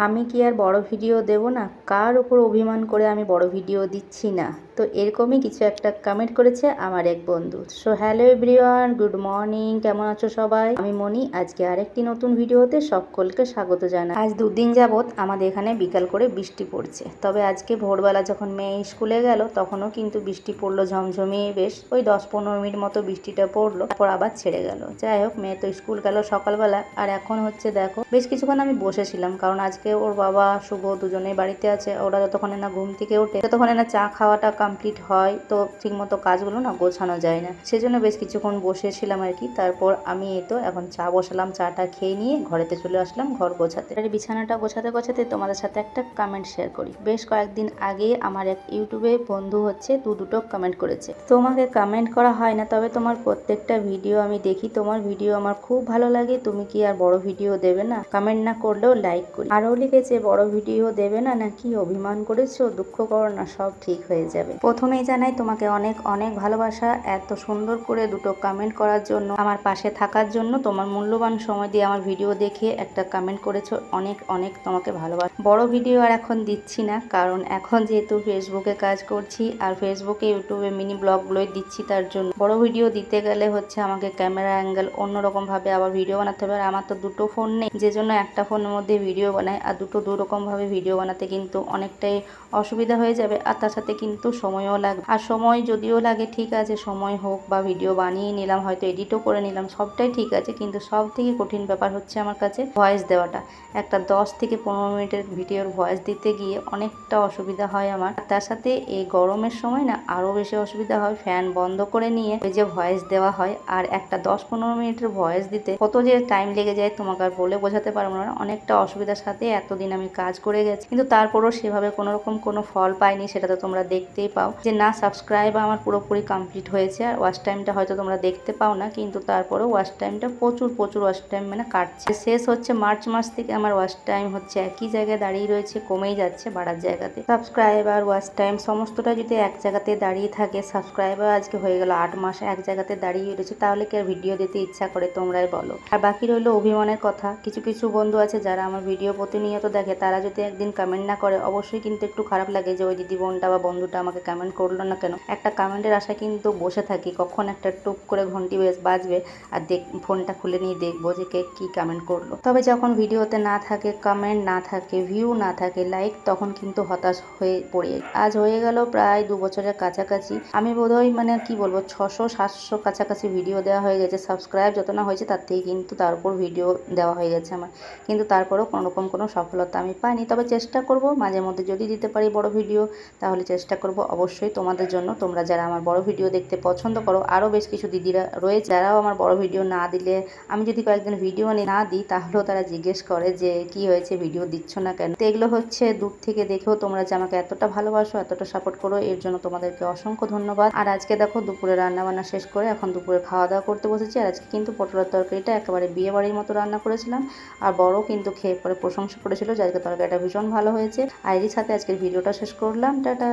আমি কি আর বড় ভিডিও দেব না? কার উপর অভিমান করে আমি বড় ভিডিও দিচ্ছি না? তো এরকমই কিছু একটা কমেন্ট করেছে আমার এক বন্ধু। So hello everyone, good morning, কেমন আছো সবাই? আমি মনি, আজকে আরেকটি নতুন ভিডিওতে সকলকে স্বাগত জানাই। আজ দুদিন যাবত আমাদের এখানে বিকাল করে বৃষ্টি পড়ছে, তবে আজকে ভোরবেলা যখন মেয়ে স্কুলে গেল তখনও কিন্তু বৃষ্টি পড়লো ঝমঝমিয়ে, বেশ ওই 10-15 মিনিট মতো বৃষ্টিটা পড়লো, তারপর আবার ছেড়ে গেল। যাই হোক, মেয়ে তো স্কুল গেল সকালবেলা, আর এখন হচ্ছে দেখো বেশ কিছুক্ষণ আমি বসেছিলাম, কারণ আজকে ওর বাবা শুভ দুজনেই বাড়িতে আছে। ওরা যতক্ষণে না ঘুম থেকে ওঠে ততক্ষণে না চা খাওয়াটা কমপ্লিট হয়, তো ঠিকমতো কাজগুলো না গোছানো যায় না, সেজন্য বেশ কিছুক্ষণ বসেছিলাম আর কি। তারপর আমি এই তো এখন চা বসালাম, চাটা খেয়ে নিয়ে ঘরেতে চলে আসলাম ঘর গোছাতে। বিছানাটা গোছাতে গোছাতে তোমাদের সাথে একটা কমেন্ট শেয়ার করি। বেশ কয়েকদিন আগে আমার এক ইউটিউবে বন্ধু হচ্ছে দুটো কমেন্ট করেছে। তোমাকে কমেন্ট করা হয় না, তবে তোমার প্রত্যেকটা ভিডিও আমি দেখি, তোমার ভিডিও আমার খুব ভালো লাগে, তুমি কি আর বড় ভিডিও দেবে না? কমেন্ট না করলেও লাইক করি। আরও লিখেছে, বড় ভিডিও দেবে না নাকি? অভিমান করেছো? দুঃখ করো না, সব ঠিক হয়ে যাবে। প্রথমেই জানাই তোমাকে অনেক অনেক ভালোবাসা, এত সুন্দর করে দুটো কমেন্ট করার জন্য, আমার পাশে থাকার জন্য, তোমার মূল্যবান সময় দিয়ে আমার ভিডিও দেখে একটা কমেন্ট করেছো, অনেক অনেক তোমাকে ভালোবাসা। বড় ভিডিও আর এখন দিচ্ছি না, কারণ এখন যেহেতু ফেসবুকে কাজ করছি আর ফেসবুকে ইউটিউবে মিনি ব্লগগুলোই দিচ্ছি, তার জন্য বড় ভিডিও দিতে গেলে হচ্ছে আমাকে ক্যামেরা অ্যাঙ্গেল অন্যরকম ভাবে আবার ভিডিও বানাতে হবে। আর আমার তো দুটো ফোন নেই, যে জন্য একটা ফোনের মধ্যে ভিডিও বানাই, আর দুটো রকমভাবে ভিডিও বানাতে কিন্তু অনেকটাই অসুবিধা হয়ে যাবে, আর তার সাথে কিন্তু সময়ও লাগবে। আর সময় যদিও লাগে, ঠিক আছে, সময় হোক, বা ভিডিও বানিয়ে নিলাম, হয়তো এডিটও করে নিলাম, সবটাই ঠিক আছে, কিন্তু সব থেকে কঠিন ব্যাপার হচ্ছে আমার কাছে ভয়েস দেওয়াটা। একটা 10 থেকে 15 মিনিটের ভিডিওর ভয়েস দিতে গিয়ে অনেকটা অসুবিধা হয় আমার। তার সাথে এই গরমের সময় না আরও বেশি অসুবিধা হয়, ফ্যান বন্ধ করে নিয়ে ওই যে ভয়েস দেওয়া হয়, আর একটা 10-15 মিনিটের ভয়েস দিতে কত যে টাইম লেগে যায় তোমাকে আর বলে বোঝাতে পারবো না। অনেকটা অসুবিধার সাথে এতদিন আমি কাজ করে গেছি, কিন্তু তারপরও সেভাবে কোনো রকম কোনো ফল পাইনি, সেটা তো তোমরা দেখতেই পাও যে না, সাবস্ক্রাইব আমার পুরোপুরি কমপ্লিট হয়েছে, আর ওয়াচ টাইমটা হয়তো তোমরা দেখতে পাও না, কিন্তু তারপরেও ওয়াচ টাইমটা প্রচুর প্রচুর ওয়াচ টাইম মানে কাটছে। শেষ হচ্ছে মার্চ মাস থেকে আমার ওয়াচ টাইম হচ্ছে একই জায়গায় দাঁড়িয়ে রয়েছে, কমেই যাচ্ছে বাড়ার জায়গাতে। সাবস্ক্রাইবার ওয়াচ টাইম সমস্তটা যদি এক জায়গাতে দাঁড়িয়ে থাকে, সাবস্ক্রাইবার আজকে হয়ে গেল 8 মাস এক জায়গাতে দাঁড়িয়ে রয়েছে, তাহলে কি আর ভিডিও দিতে ইচ্ছা করে? তোমরাই বলো। আর বাকি রইলো অভিমানের কথা। কিছু কিছু বন্ধু আছে যারা আমার ভিডিও প্রতিনিয়ত দেখে, তারা যদি একদিন কমেন্ট না করে, অবশ্যই কিন্তু একটু খারাপ লাগে যে ওই দিদি বোনটা বা বন্ধুটা আমাকে কমেন্ট করলো না কেন। একটা কমেন্টের আশায় কিন্তু বসে থাকি, কখন একটা টুক করে ঘন্টি বাজবে আর ফোনটা খুলে নিয়ে দেখবো যে কে কি কমেন্ট করলো। তবে যখন ভিডিওতে না থাকে কমেন্ট, না থাকে ভিউ, না থাকে লাইক, তখন কিন্তু হতাশ হয়ে পড়ি। আজ হয়ে গেল প্রায় 2 বছরের কাছাকাছি, আমি বোধহয় মানে কি বলবো 600-700 কাছাকাছি ভিডিও দেওয়া হয়ে গেছে। সাবস্ক্রাইব যত না হয়েছে তার থেকে কিন্তু তার উপর ভিডিও দেওয়া হয়ে গেছে আমার, কিন্তু তারপরেও কোনোরকম কোনো সফলতা আমি পাইনি। তবে চেষ্টা করব মাঝে মধ্যে যদি দিতে পারি বড় ভিডিও, তাহলে চেষ্টা করব অবশ্যই তোমাদের জন্য। তোমরা যারা আমার বড় ভিডিও দেখতে পছন্দ করো, আরও বেশ কিছু দিদিরা রয়েছে যারাও আমার বড় ভিডিও না দিলে, আমি যদি কয়েকদিন ভিডিও না দিই, তাহলেও তারা জিজ্ঞেস করে যে কি হয়েছে, ভিডিও দিচ্ছ না কেন। তো এগুলো হচ্ছে দূর থেকে দেখেও তোমরা যে আমাকে এতটা ভালোবাসো, এতটা সাপোর্ট করো, এর জন্য তোমাদেরকে অসংখ্য ধন্যবাদ। আর আজকে দেখো দুপুরে রান্নাবান্না শেষ করে এখন দুপুরে খাওয়া দাওয়া করতে বসেছি। আর আজকে কিন্তু পটলের তরকারিটা একেবারে বিয়ে বাড়ির মতো রান্না করেছিলাম, আর বড় কিন্তু খেয়ে পরে প্রশংসা করেছিল যে আজকে তরকারিটা ভীষণ ভালো হয়েছে। আর এরই সাথে আজকের ভিডিওটা শেষ করলাম, টাটা।